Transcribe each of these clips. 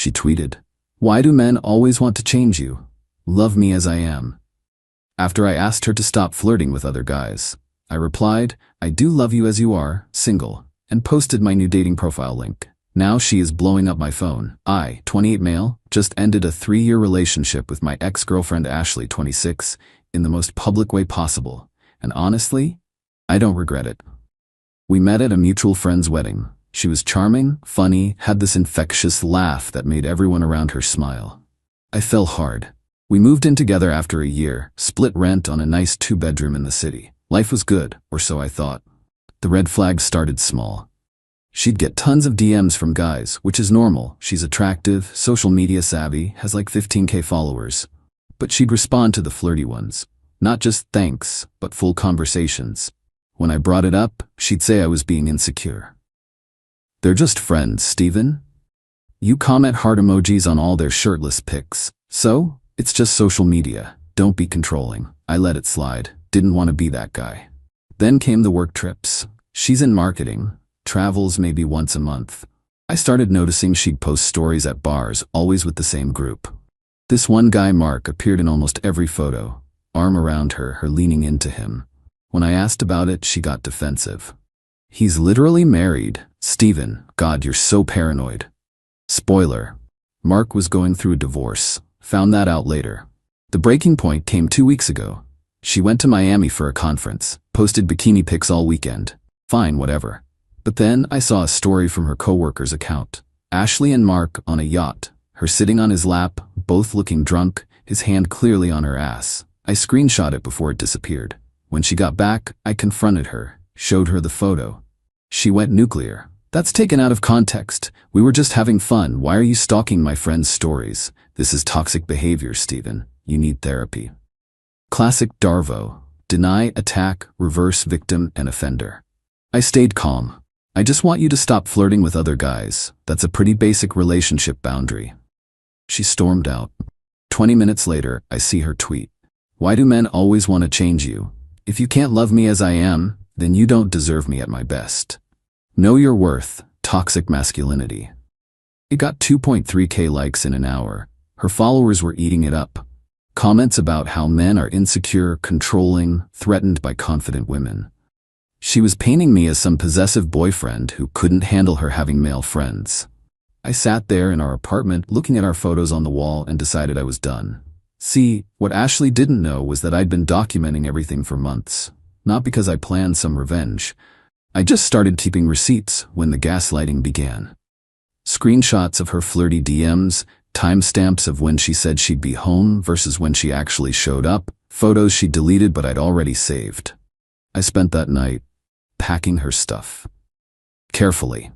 She tweeted, "Why do men always want to change you? Love me as I am." After I asked her to stop flirting with other guys, I replied, "I do love you as you are, single," and posted my new dating profile link. Now she is blowing up my phone. I, 28 male, just ended a 3-year relationship with my ex-girlfriend Ashley, 26, in the most public way possible. And honestly, I don't regret it. We met at a mutual friend's wedding. She was charming, funny, had this infectious laugh that made everyone around her smile. I fell hard. We moved in together after a year, split rent on a nice 2-bedroom in the city. Life was good, or so I thought. The red flags started small. She'd get tons of DMs from guys, which is normal. She's attractive, social media savvy, has like 15K followers. But she'd respond to the flirty ones. Not just thanks, but full conversations. When I brought it up, she'd say I was being insecure. "They're just friends, Steven. You comment heart emojis on all their shirtless pics. So, it's just social media. Don't be controlling." I let it slide. Didn't want to be that guy. Then came the work trips. She's in marketing. Travels maybe once a month. I started noticing she'd post stories at bars, always with the same group. This one guy, Mark, appeared in almost every photo. Arm around her leaning into him. When I asked about it, she got defensive. "He's literally married. Steven, God, you're so paranoid." Spoiler. Mark was going through a divorce. Found that out later. The breaking point came 2 weeks ago. She went to Miami for a conference, posted bikini pics all weekend. Fine, whatever. But then I saw a story from her coworker's account. Ashley and Mark on a yacht, her sitting on his lap, both looking drunk, his hand clearly on her ass. I screenshot it before it disappeared. When she got back, I confronted her, showed her the photo. She went nuclear. "That's taken out of context. We were just having fun. Why are you stalking my friend's stories? This is toxic behavior, Steven. You need therapy." Classic Darvo. Deny, attack, reverse victim and offender. I stayed calm. "I just want you to stop flirting with other guys. That's a pretty basic relationship boundary." She stormed out. 20 minutes later, I see her tweet. "Why do men always want to change you? If you can't love me as I am, then you don't deserve me at my best. Know your worth, toxic masculinity." It got 2.3K likes in an hour. Her followers were eating it up. Comments about how men are insecure, controlling, threatened by confident women. She was painting me as some possessive boyfriend who couldn't handle her having male friends. I sat there in our apartment looking at our photos on the wall and decided I was done. See, what Ashley didn't know was that I'd been documenting everything for months. Not because I planned some revenge. I just started keeping receipts when the gaslighting began. Screenshots of her flirty DMs, timestamps of when she said she'd be home versus when she actually showed up, photos she deleted but I'd already saved. I spent that night packing her stuff. Carefully.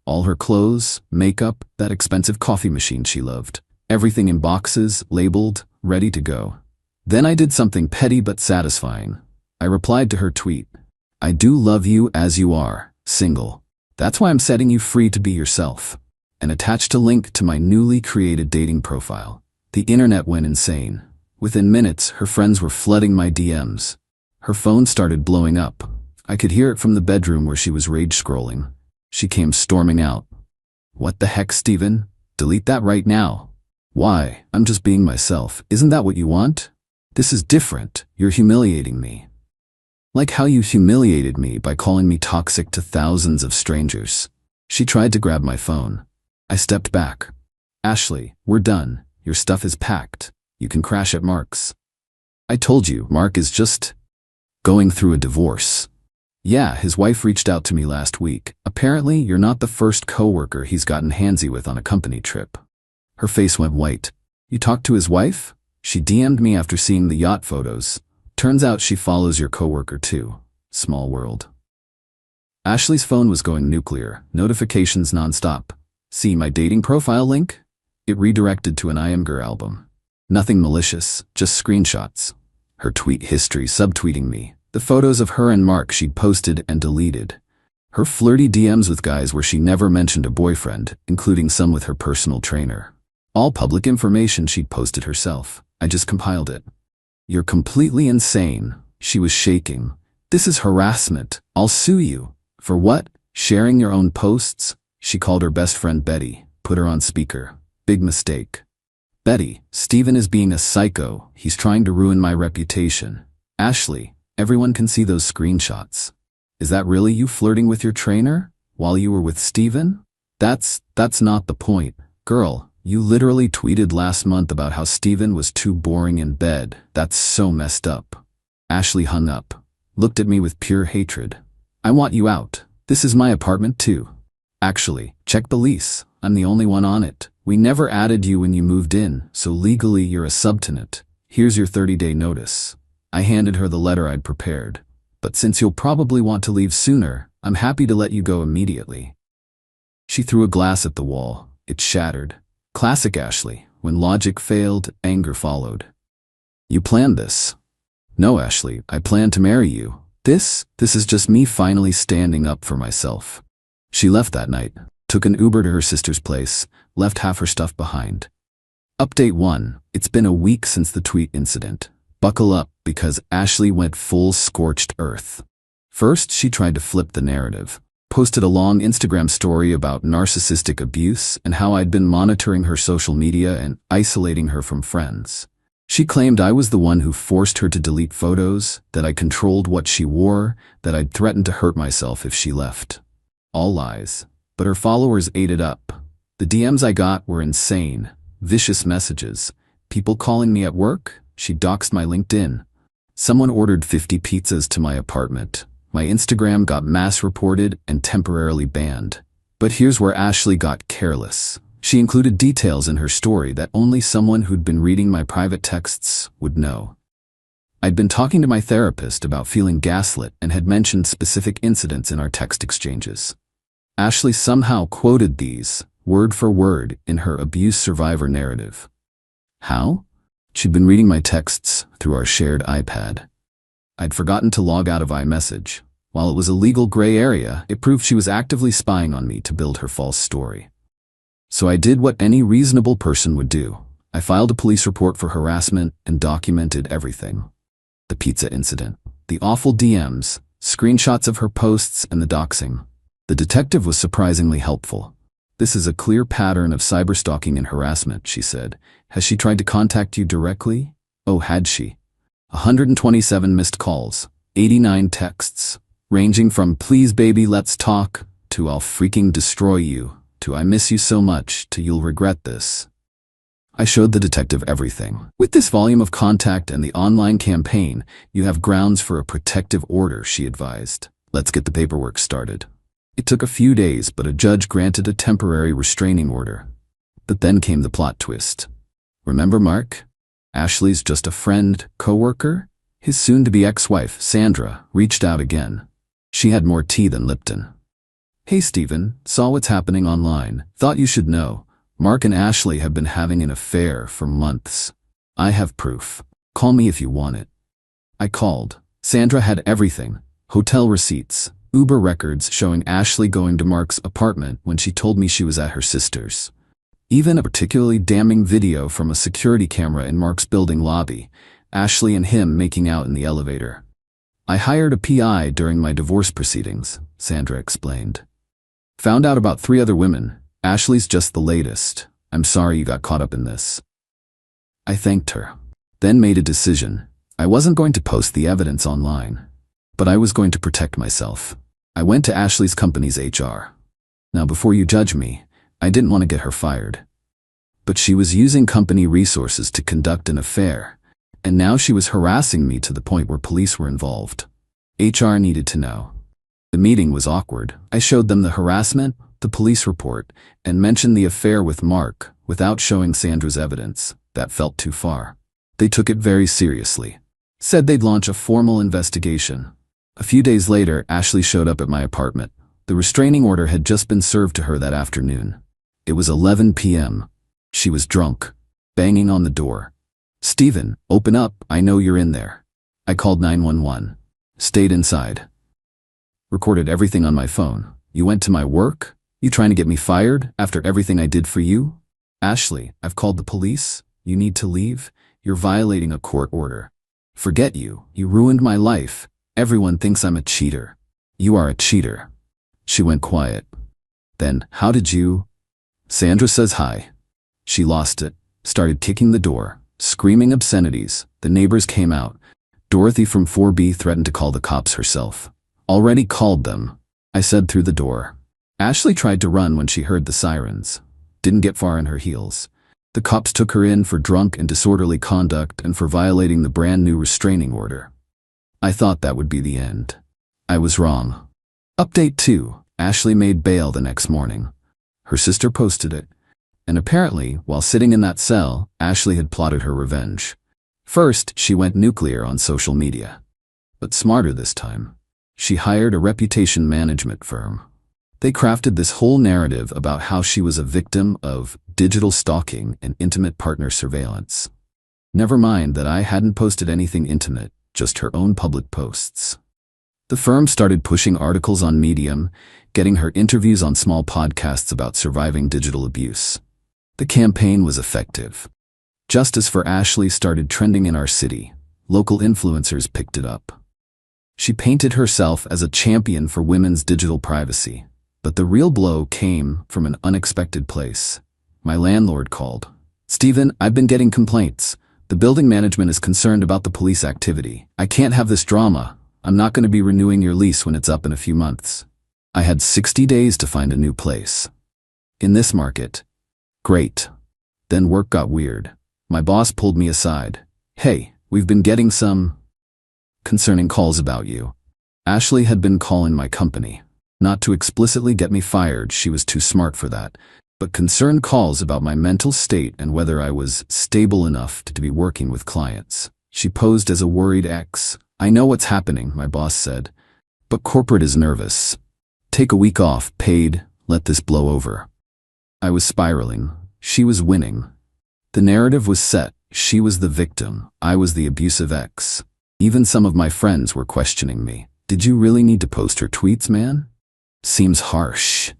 All her clothes, makeup, that expensive coffee machine she loved. Everything in boxes, labeled, ready to go. Then I did something petty but satisfying. I replied to her tweet. "I do love you as you are, single. That's why I'm setting you free to be yourself." And attached a link to my newly created dating profile. The internet went insane. Within minutes, her friends were flooding my DMs. Her phone started blowing up. I could hear it from the bedroom where she was rage scrolling. She came storming out. "What the heck, Steven? Delete that right now." "Why? I'm just being myself. Isn't that what you want? This is different. You're humiliating me. Like how you humiliated me by calling me toxic to thousands of strangers." She tried to grab my phone. I stepped back. "Ashley, we're done. Your stuff is packed. You can crash at Mark's." "I told you, Mark is just going through a divorce." "Yeah, his wife reached out to me last week. Apparently, you're not the first coworker he's gotten handsy with on a company trip." Her face went white. "You talked to his wife?" She DM'd me after seeing the yacht photos. "Turns out she follows your coworker too. Small world." Ashley's phone was going nuclear, notifications nonstop. See my dating profile link? It redirected to an Inkspiller album. Nothing malicious, just screenshots. Her tweet history subtweeting me. The photos of her and Mark she'd posted and deleted. Her flirty DMs with guys where she never mentioned a boyfriend, including some with her personal trainer. All public information she'd posted herself. I just compiled it. "You're completely insane." She was shaking. "This is harassment. I'll sue you." "For what? Sharing your own posts?" She called her best friend Betty, put her on speaker. Big mistake. Betty, Steven is being a psycho. He's trying to ruin my reputation. Ashley, everyone can see those screenshots. Is that really you flirting with your trainer while you were with Steven? That's not the point. Girl, you literally tweeted last month about how Steven was too boring in bed. That's so messed up. Ashley hung up, looked at me with pure hatred. I want you out. This is my apartment too. Actually, check the lease. I'm the only one on it. We never added you when you moved in, so legally you're a subtenant. Here's your 30-day notice. I handed her the letter I'd prepared. But since you'll probably want to leave sooner, I'm happy to let you go immediately. She threw a glass at the wall. It shattered. Classic Ashley. When logic failed, anger followed. You planned this. No, Ashley, I planned to marry you. This is just me finally standing up for myself. She left that night, took an Uber to her sister's place, left half her stuff behind. Update 1. It's been a week since the tweet incident. Buckle up, because Ashley went full scorched earth. First, she tried to flip the narrative. Posted a long Instagram story about narcissistic abuse and how I'd been monitoring her social media and isolating her from friends. She claimed I was the one who forced her to delete photos, that I controlled what she wore, that I'd threatened to hurt myself if she left. All lies. But her followers ate it up. The DMs I got were insane. Vicious messages. People calling me at work. She doxed my LinkedIn. Someone ordered 50 pizzas to my apartment. My Instagram got mass reported and temporarily banned. But here's where Ashley got careless. She included details in her story that only someone who'd been reading my private texts would know. I'd been talking to my therapist about feeling gaslit and had mentioned specific incidents in our text exchanges. Ashley somehow quoted these, word for word, in her abuse survivor narrative. How? She'd been reading my texts through our shared iPad. I'd forgotten to log out of iMessage. While it was a legal gray area, it proved she was actively spying on me to build her false story. So I did what any reasonable person would do. I filed a police report for harassment and documented everything. The pizza incident, the awful DMs, screenshots of her posts, and the doxing. The detective was surprisingly helpful. This is a clear pattern of cyberstalking and harassment, she said. Has she tried to contact you directly? Oh, had she? 127 missed calls, 89 texts, ranging from please baby let's talk, to I'll freaking destroy you, to I miss you so much, to you'll regret this. I showed the detective everything. With this volume of contact and the online campaign, you have grounds for a protective order, she advised. Let's get the paperwork started. It took a few days, but a judge granted a temporary restraining order. But then came the plot twist. Remember Mark? Ashley's just a friend, co-worker? His soon-to-be ex-wife, Sandra, reached out again. She had more tea than Lipton. Hey Steven, saw what's happening online. Thought you should know. Mark and Ashley have been having an affair for months. I have proof. Call me if you want it. I called. Sandra had everything. Hotel receipts, Uber records showing Ashley going to Mark's apartment when she told me she was at her sister's. Even a particularly damning video from a security camera in Mark's building lobby, Ashley and him making out in the elevator. I hired a PI during my divorce proceedings, Sandra explained. Found out about 3 other women. Ashley's just the latest. I'm sorry you got caught up in this. I thanked her, then made a decision. I wasn't going to post the evidence online, but I was going to protect myself. I went to Ashley's company's HR. Now before you judge me, I didn't want to get her fired. But she was using company resources to conduct an affair, and now she was harassing me to the point where police were involved. HR needed to know. The meeting was awkward. I showed them the harassment, the police report, and mentioned the affair with Mark without showing Sandra's evidence. That felt too far. They took it very seriously. Said they'd launch a formal investigation. A few days later, Ashley showed up at my apartment. The restraining order had just been served to her that afternoon. It was 11 p.m. She was drunk, banging on the door. Steven, open up, I know you're in there. I called 911. Stayed inside. Recorded everything on my phone. You went to my work? You trying to get me fired after everything I did for you? Ashley, I've called the police. You need to leave. You're violating a court order. Forget you. You ruined my life. Everyone thinks I'm a cheater. You are a cheater. She went quiet. Then, how did you? Sandra says hi. She lost it, started kicking the door, screaming obscenities. The neighbors came out. Dorothy from 4B threatened to call the cops herself. Already called them, I said through the door. Ashley tried to run when she heard the sirens. Didn't get far on her heels. The cops took her in for drunk and disorderly conduct and for violating the brand new restraining order. I thought that would be the end. I was wrong. Update 2. Ashley made bail the next morning. Her sister posted it. And apparently, while sitting in that cell, Ashley had plotted her revenge. First, she went nuclear on social media. But smarter this time. She hired a reputation management firm. They crafted this whole narrative about how she was a victim of digital stalking and intimate partner surveillance. Never mind that I hadn't posted anything intimate, just her own public posts. The firm started pushing articles on Medium, getting her interviews on small podcasts about surviving digital abuse. The campaign was effective. Justice for Ashley started trending in our city. Local influencers picked it up. She painted herself as a champion for women's digital privacy. But the real blow came from an unexpected place. My landlord called. "Stephen, I've been getting complaints. The building management is concerned about the police activity. I can't have this drama. I'm not going to be renewing your lease when it's up in a few months." I had 60 days to find a new place. In this market. Great. Then work got weird. My boss pulled me aside. "Hey, we've been getting some concerning calls about you." Ashley had been calling my company. Not to explicitly get me fired, she was too smart for that, but concerned calls about my mental state and whether I was stable enough to be working with clients. She posed as a worried ex. "I know what's happening," my boss said, "but corporate is nervous. Take a week off, paid, let this blow over." I was spiraling. She was winning. The narrative was set. She was the victim. I was the abusive ex. Even some of my friends were questioning me. "Did you really need to post her tweets, man? Seems harsh."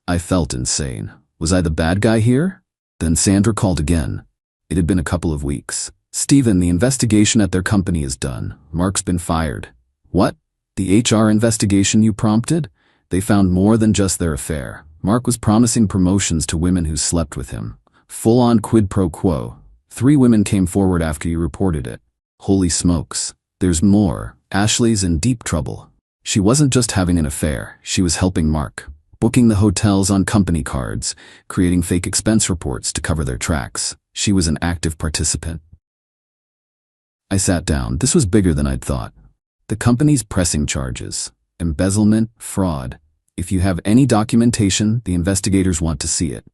I felt insane. Was I the bad guy here? Then Sandra called again. It had been a couple of weeks. "Stephen, the investigation at their company is done. Mark's been fired." "What? The HR investigation you prompted?" "They found more than just their affair. Mark was promising promotions to women who slept with him. Full-on quid pro quo. 3 women came forward after you reported it." Holy smokes. There's more. Ashley's in deep trouble. She wasn't just having an affair, she was helping Mark, booking the hotels on company cards, creating fake expense reports to cover their tracks. She was an active participant. I sat down. This was bigger than I'd thought. The company's pressing charges. Embezzlement, fraud. If you have any documentation, the investigators want to see it.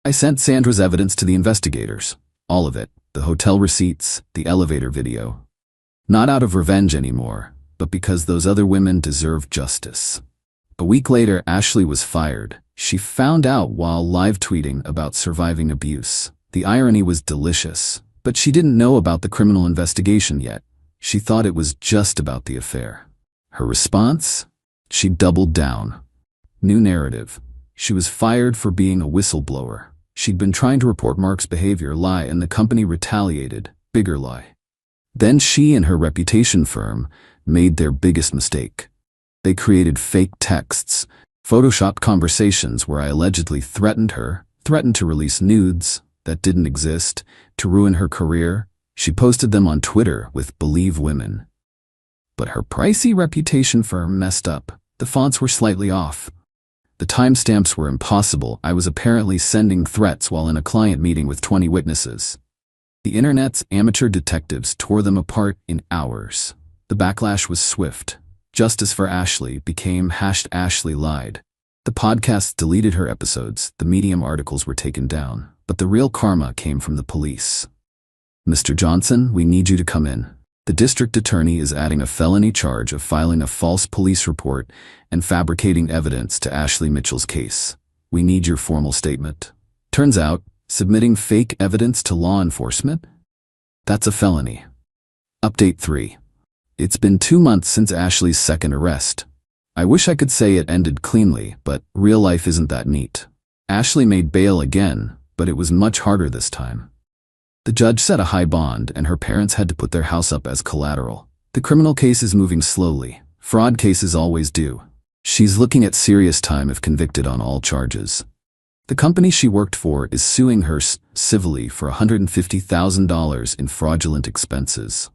I sent Sandra's evidence to the investigators. All of it. The hotel receipts, the elevator video. Not out of revenge anymore, but because those other women deserve justice. A week later, Ashley was fired. She found out while live tweeting about surviving abuse. The irony was delicious, but she didn't know about the criminal investigation yet. She thought it was just about the affair. Her response? She doubled down. New narrative. She was fired for being a whistleblower. She'd been trying to report Mark's behavior, lie, and the company retaliated. Bigger lie. Then she and her reputation firm made their biggest mistake. They created fake texts, photoshopped conversations where I allegedly threatened her, threatened to release nudes that didn't exist, to ruin her career. She posted them on Twitter with "Believe Women." But her pricey reputation firm messed up. The fonts were slightly off. The timestamps were impossible. I was apparently sending threats while in a client meeting with 20 witnesses. The internet's amateur detectives tore them apart in hours. The backlash was swift. Justice for Ashley became #Ashley lied. The podcasts deleted her episodes, the Medium articles were taken down, but the real karma came from the police. "Mr. Johnson, we need you to come in. The district attorney is adding a felony charge of filing a false police report and fabricating evidence to Ashley Mitchell's case. We need your formal statement." Turns out, submitting fake evidence to law enforcement? That's a felony. Update 3. It's been 2 months since Ashley's second arrest. I wish I could say it ended cleanly, but real life isn't that neat. Ashley made bail again, but it was much harder this time. The judge set a high bond, and her parents had to put their house up as collateral. The criminal case is moving slowly. Fraud cases always do. She's looking at serious time if convicted on all charges. The company she worked for is suing her civilly for $150,000 in fraudulent expenses.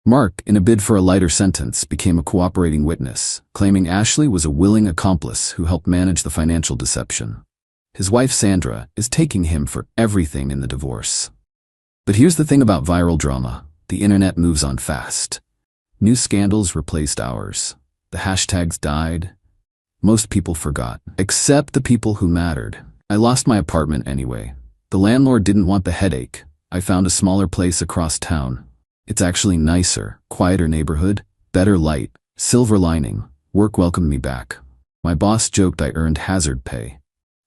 Mark, in a bid for a lighter sentence, became a cooperating witness, claiming Ashley was a willing accomplice who helped manage the financial deception. His wife Sandra is taking him for everything in the divorce. But here's the thing about viral drama. The internet moves on fast. New scandals replaced ours. The hashtags died. Most people forgot, except the people who mattered. I lost my apartment anyway. The landlord didn't want the headache. I found a smaller place across town. It's actually nicer, quieter neighborhood, better light, silver lining. Work welcomed me back. My boss joked I earned hazard pay.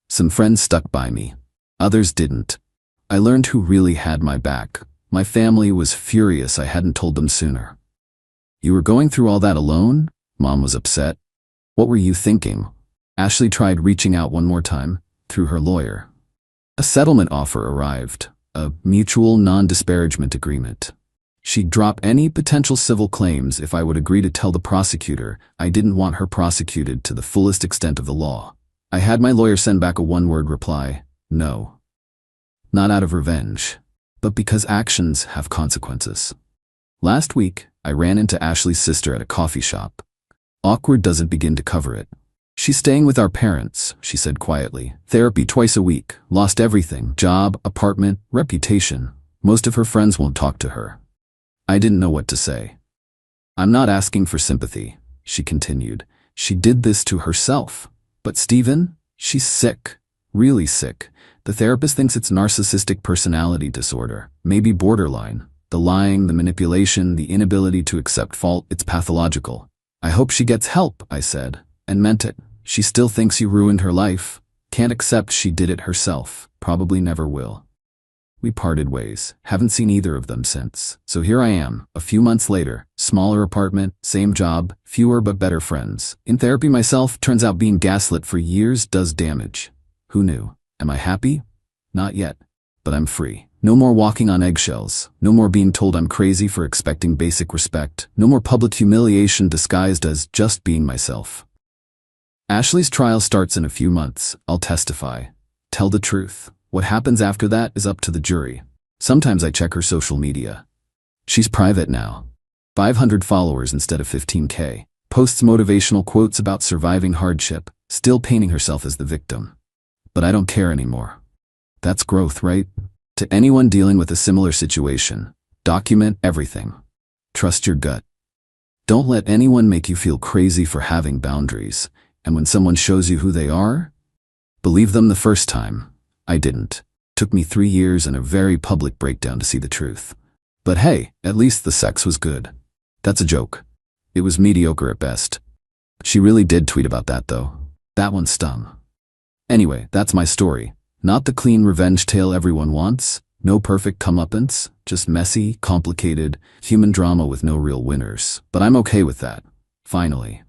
Some friends stuck by me. Others didn't. I learned who really had my back. My family was furious I hadn't told them sooner. You were going through all that alone? Mom was upset. What were you thinking? Ashley tried reaching out one more time, through her lawyer. A settlement offer arrived, a mutual non-disparagement agreement. She'd drop any potential civil claims if I would agree to tell the prosecutor I didn't want her prosecuted to the fullest extent of the law. I had my lawyer send back a one-word reply, no. Not out of revenge, but because actions have consequences. Last week, I ran into Ashley's sister at a coffee shop. Awkward doesn't begin to cover it. She's staying with our parents, she said quietly. Therapy twice a week, lost everything, job, apartment, reputation. Most of her friends won't talk to her. I didn't know what to say. I'm not asking for sympathy, she continued. She did this to herself. But Stephen, she's sick, really sick. The therapist thinks it's narcissistic personality disorder, maybe borderline. The lying, the manipulation, the inability to accept fault, it's pathological. I hope she gets help, I said, and meant it. She still thinks you ruined her life. Can't accept she did it herself. Probably never will. We parted ways. Haven't seen either of them since. So here I am, a few months later, smaller apartment, same job, fewer but better friends. In therapy myself, turns out being gaslit for years does damage. Who knew? Am I happy? Not yet. But I'm free. No more walking on eggshells. No more being told I'm crazy for expecting basic respect. No more public humiliation disguised as just being myself. Ashley's trial starts in a few months. I'll testify. Tell the truth. What happens after that is up to the jury. Sometimes I check her social media. She's private now. 500 followers instead of 15K. Posts motivational quotes about surviving hardship, still painting herself as the victim. But I don't care anymore. That's growth, right? To anyone dealing with a similar situation, document everything. Trust your gut. Don't let anyone make you feel crazy for having boundaries. And when someone shows you who they are, believe them the first time. I didn't. Took me 3 years and a very public breakdown to see the truth. But hey, at least the sex was good. That's a joke. It was mediocre at best. She really did tweet about that though. That one stung. Anyway, that's my story. Not the clean revenge tale everyone wants. No perfect comeuppance. Just messy, complicated, human drama with no real winners. But I'm okay with that. Finally.